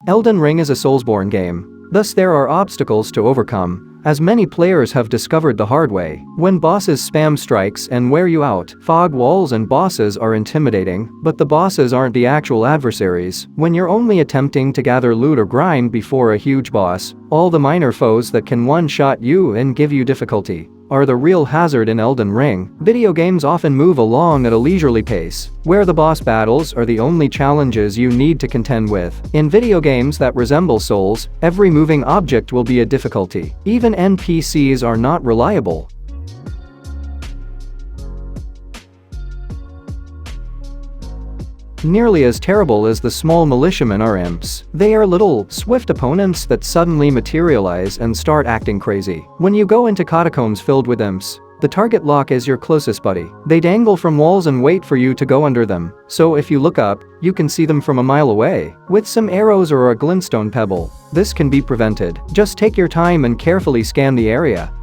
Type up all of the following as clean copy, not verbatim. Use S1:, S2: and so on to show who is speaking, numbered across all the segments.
S1: Elden Ring is a Soulsborne game. Thus there are obstacles to overcome, as many players have discovered the hard way. When bosses spam strikes and wear you out, fog walls and bosses are intimidating, but the bosses aren't the actual adversaries. When you're only attempting to gather loot or grind before a huge boss, all the minor foes that can one-shot you and give you difficulty are the real hazard in Elden Ring. Video games often move along at a leisurely pace, where the boss battles are the only challenges you need to contend with. In video games that resemble Souls, every moving object will be a difficulty. Even NPCs are not reliable. Nearly as terrible as the small militiamen are imps. They are little, swift opponents that suddenly materialize and start acting crazy. When you go into catacombs filled with imps, the target lock is your closest buddy. They dangle from walls and wait for you to go under them, so if you look up, you can see them from a mile away. With some arrows or a glintstone pebble, this can be prevented. Just take your time and carefully scan the area.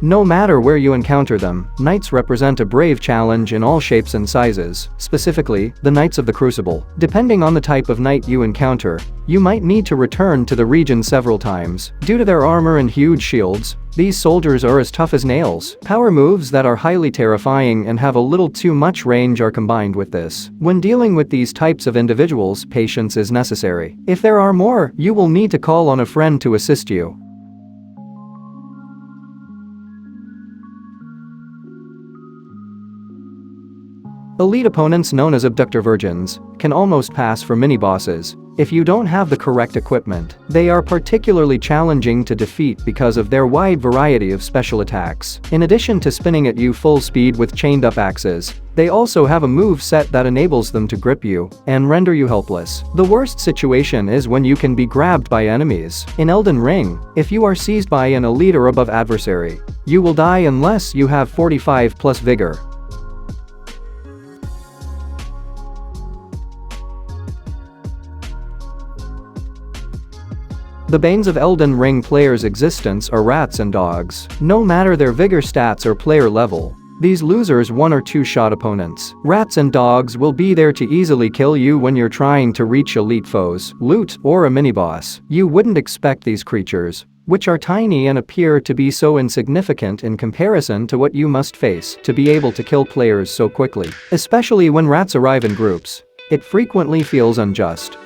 S1: No matter where you encounter them, knights represent a brave challenge in all shapes and sizes, specifically, the Knights of the Crucible. Depending on the type of knight you encounter, you might need to return to the region several times. Due to their armor and huge shields, these soldiers are as tough as nails. Power moves that are highly terrifying and have a little too much range are combined with this. When dealing with these types of individuals, patience is necessary. If there are more, you will need to call on a friend to assist you. Elite opponents known as abductor virgins can almost pass for mini-bosses if you don't have the correct equipment. They are particularly challenging to defeat because of their wide variety of special attacks. In addition to spinning at you full speed with chained-up axes, they also have a move set that enables them to grip you and render you helpless. The worst situation is when you can be grabbed by enemies. In Elden Ring, if you are seized by an elite or above adversary, you will die unless you have 45+ vigor. The banes of Elden Ring players' existence are rats and dogs. No matter their vigor stats or player level, these losers one or two shot opponents. Rats and dogs will be there to easily kill you when you're trying to reach elite foes, loot, or a mini-boss. You wouldn't expect these creatures, which are tiny and appear to be so insignificant in comparison to what you must face, to be able to kill players so quickly. Especially when rats arrive in groups, it frequently feels unjust.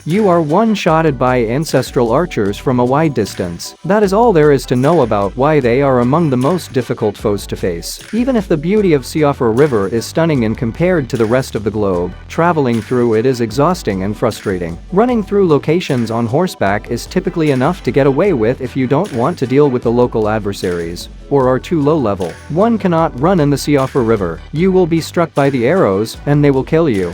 S1: You are one-shotted by ancestral archers from a wide distance. That is all there is to know about why they are among the most difficult foes to face. Even if the beauty of Siofra River is stunning and compared to the rest of the globe, traveling through it is exhausting and frustrating. Running through locations on horseback is typically enough to get away with if you don't want to deal with the local adversaries, or are too low level. One cannot run in the Siofra River. You will be struck by the arrows, and they will kill you.